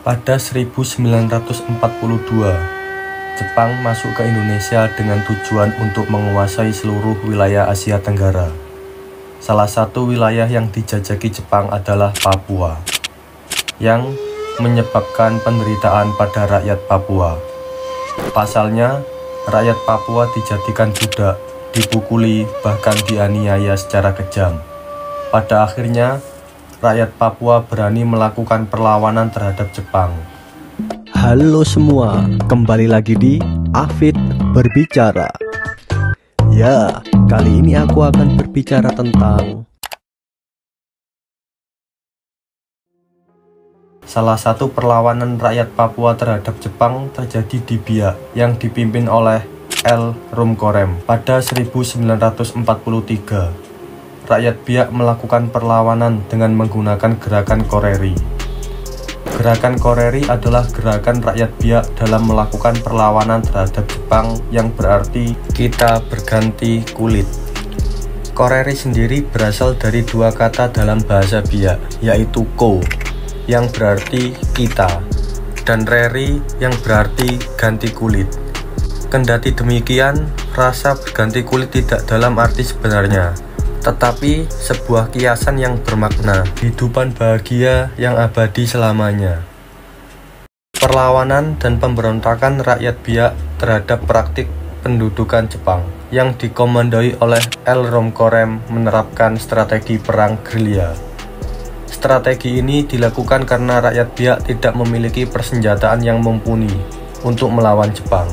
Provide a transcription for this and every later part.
Pada 1942, Jepang masuk ke Indonesia dengan tujuan untuk menguasai seluruh wilayah Asia Tenggara. Salah satu wilayah yang dijajaki Jepang adalah Papua, yang menyebabkan penderitaan pada rakyat Papua. Pasalnya, rakyat Papua dijadikan budak, dipukuli, bahkan dianiaya secara kejam. Pada akhirnya, rakyat Papua berani melakukan perlawanan terhadap Jepang. Halo semua, kembali lagi di Afid Berbicara. Ya, kali ini aku akan berbicara tentang salah satu perlawanan rakyat Papua terhadap Jepang terjadi di Biak yang dipimpin oleh L. Rumkorem pada 1943. Rakyat Biak melakukan perlawanan dengan menggunakan gerakan Koreri. Gerakan Koreri adalah gerakan rakyat Biak dalam melakukan perlawanan terhadap Jepang yang berarti kita berganti kulit. Koreri sendiri berasal dari dua kata dalam bahasa Biak, yaitu ko yang berarti kita dan reri yang berarti ganti kulit. Kendati demikian, rasa berganti kulit tidak dalam arti sebenarnya, tetapi sebuah kiasan yang bermakna kehidupan bahagia yang abadi selamanya. Perlawanan dan pemberontakan rakyat Biak terhadap praktik pendudukan Jepang yang dikomandoi oleh L. Rumkorem menerapkan strategi perang gerilya. Strategi ini dilakukan karena rakyat Biak tidak memiliki persenjataan yang mumpuni untuk melawan Jepang.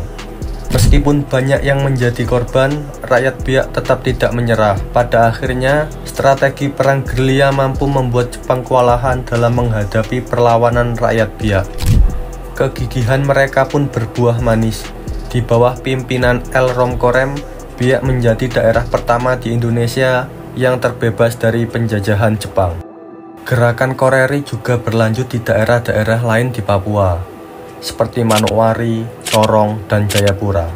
Meskipun banyak yang menjadi korban, rakyat Biak tetap tidak menyerah. Pada akhirnya, strategi perang gerilya mampu membuat Jepang kewalahan dalam menghadapi perlawanan rakyat Biak. Kegigihan mereka pun berbuah manis. Di bawah pimpinan L. Rumkorem, Biak menjadi daerah pertama di Indonesia yang terbebas dari penjajahan Jepang. Gerakan Koreri juga berlanjut di daerah-daerah lain di Papua, seperti Manokwari, Sorong, dan Jayapura.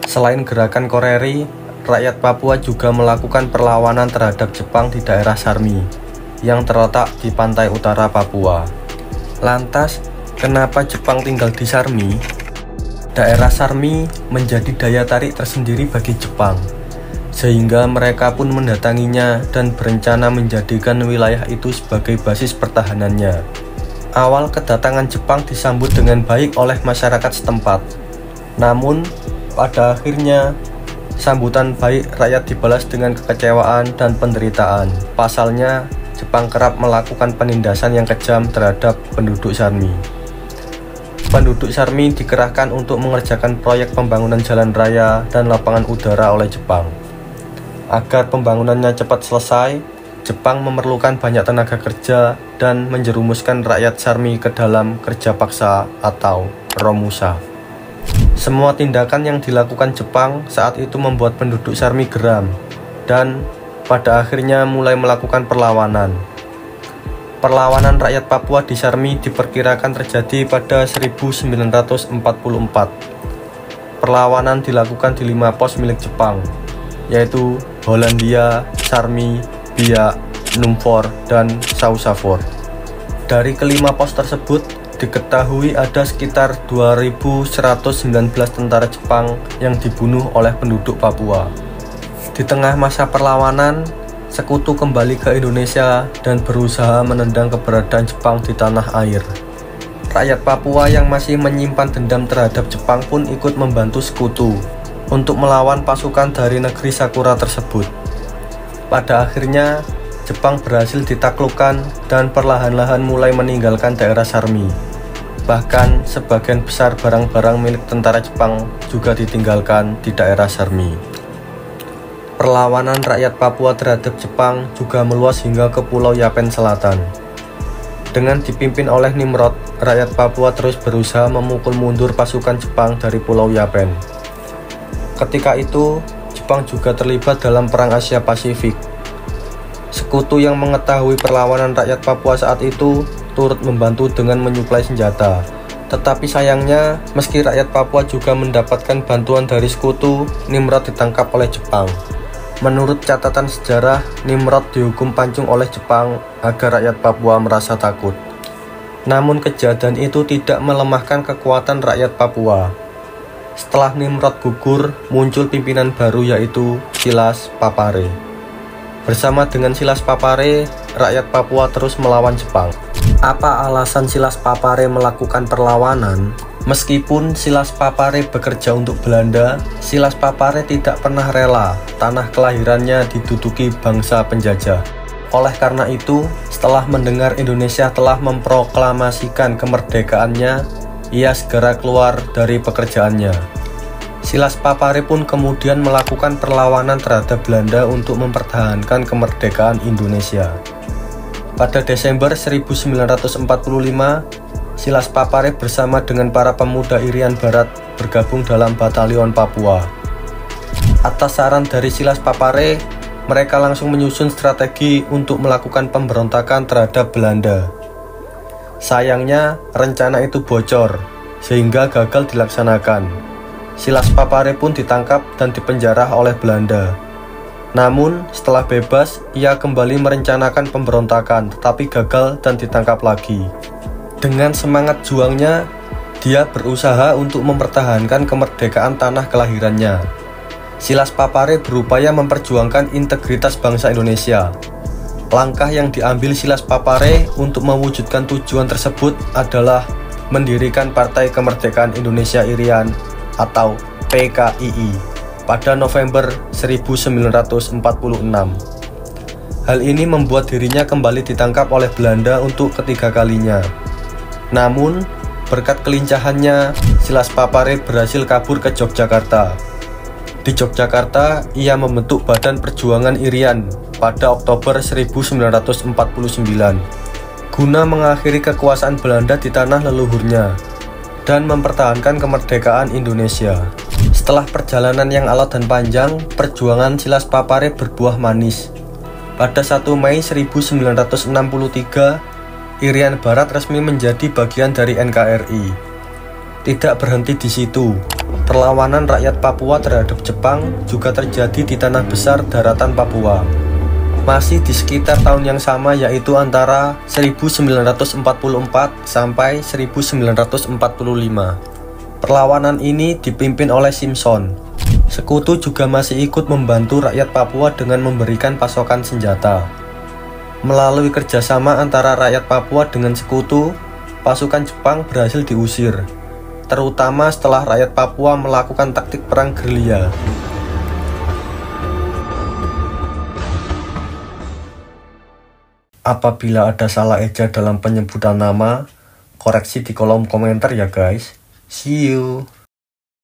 Selain gerakan Koreri, rakyat Papua juga melakukan perlawanan terhadap Jepang di daerah Sarmi, yang terletak di pantai utara Papua. Lantas, kenapa Jepang tinggal di Sarmi? Daerah Sarmi menjadi daya tarik tersendiri bagi Jepang, sehingga mereka pun mendatanginya dan berencana menjadikan wilayah itu sebagai basis pertahanannya. Awal kedatangan Jepang disambut dengan baik oleh masyarakat setempat. Namun, pada akhirnya, sambutan baik rakyat dibalas dengan kekecewaan dan penderitaan. Pasalnya, Jepang kerap melakukan penindasan yang kejam terhadap penduduk Sarmi. Penduduk Sarmi dikerahkan untuk mengerjakan proyek pembangunan jalan raya dan lapangan udara oleh Jepang. Agar pembangunannya cepat selesai, Jepang memerlukan banyak tenaga kerja dan menjerumuskan rakyat Sarmi ke dalam kerja paksa atau romusa. Semua tindakan yang dilakukan Jepang saat itu membuat penduduk Sarmi geram dan pada akhirnya mulai melakukan perlawanan. Perlawanan rakyat Papua di Sarmi diperkirakan terjadi pada 1944. Perlawanan dilakukan di 5 pos milik Jepang, yaitu Hollandia, Sarmi, Biak, Numfor, dan Sausafor. Dari kelima pos tersebut, diketahui ada sekitar 2.119 tentara Jepang yang dibunuh oleh penduduk Papua. Di tengah masa perlawanan, Sekutu kembali ke Indonesia dan berusaha menendang keberadaan Jepang di tanah air. Rakyat Papua yang masih menyimpan dendam terhadap Jepang pun ikut membantu Sekutu untuk melawan pasukan dari negeri Sakura tersebut. Pada akhirnya, Jepang berhasil ditaklukkan dan perlahan-lahan mulai meninggalkan daerah Sarmi. Bahkan, sebagian besar barang-barang milik tentara Jepang juga ditinggalkan di daerah Sarmi. Perlawanan rakyat Papua terhadap Jepang juga meluas hingga ke Pulau Yapen Selatan. Dengan dipimpin oleh Nimrod, rakyat Papua terus berusaha memukul mundur pasukan Jepang dari Pulau Yapen. Ketika itu, Jepang juga terlibat dalam Perang Asia Pasifik. Sekutu yang mengetahui perlawanan rakyat Papua saat itu turut membantu dengan menyuplai senjata. Tetapi sayangnya, meski rakyat Papua juga mendapatkan bantuan dari Sekutu, Nimrod ditangkap oleh Jepang. Menurut catatan sejarah, Nimrod dihukum pancung oleh Jepang agar rakyat Papua merasa takut. Namun kejadian itu tidak melemahkan kekuatan rakyat Papua. Setelah Nimrod gugur, muncul pimpinan baru yaitu Silas Papare. Bersama dengan Silas Papare, rakyat Papua terus melawan Jepang. Apa alasan Silas Papare melakukan perlawanan? Meskipun Silas Papare bekerja untuk Belanda, Silas Papare tidak pernah rela tanah kelahirannya diduduki bangsa penjajah. Oleh karena itu, setelah mendengar Indonesia telah memproklamasikan kemerdekaannya, ia segera keluar dari pekerjaannya. Silas Papare pun kemudian melakukan perlawanan terhadap Belanda untuk mempertahankan kemerdekaan Indonesia. Pada Desember 1945, Silas Papare bersama dengan para pemuda Irian Barat bergabung dalam Batalion Papua. Atas saran dari Silas Papare, mereka langsung menyusun strategi untuk melakukan pemberontakan terhadap Belanda. Sayangnya, rencana itu bocor, sehingga gagal dilaksanakan. Silas Papare pun ditangkap dan dipenjara oleh Belanda. Namun, setelah bebas, ia kembali merencanakan pemberontakan, tetapi gagal dan ditangkap lagi. Dengan semangat juangnya, dia berusaha untuk mempertahankan kemerdekaan tanah kelahirannya. Silas Papare berupaya memperjuangkan integritas bangsa Indonesia. Langkah yang diambil Silas Papare untuk mewujudkan tujuan tersebut adalah mendirikan Partai Kemerdekaan Indonesia Irian atau PKII pada November 1946. Hal ini membuat dirinya kembali ditangkap oleh Belanda untuk ketiga kalinya. Namun, berkat kelincahannya, Silas Papare berhasil kabur ke Yogyakarta. Di Yogyakarta, ia membentuk Badan Perjuangan Irian pada Oktober 1949, guna mengakhiri kekuasaan Belanda di tanah leluhurnya dan mempertahankan kemerdekaan Indonesia. Setelah perjalanan yang alot dan panjang, perjuangan Silas Papare berbuah manis. Pada 1 Mei 1963, Irian Barat resmi menjadi bagian dari NKRI. Tidak berhenti di situ, perlawanan rakyat Papua terhadap Jepang juga terjadi di tanah besar daratan Papua. Masih di sekitar tahun yang sama, yaitu antara 1944 sampai 1945. Perlawanan ini dipimpin oleh Simpson. Sekutu juga masih ikut membantu rakyat Papua dengan memberikan pasokan senjata. Melalui kerjasama antara rakyat Papua dengan sekutu, pasukan Jepang berhasil diusir, terutama setelah rakyat Papua melakukan taktik perang gerilya. Apabila ada salah eja dalam penyebutan nama, koreksi di kolom komentar ya guys. See you.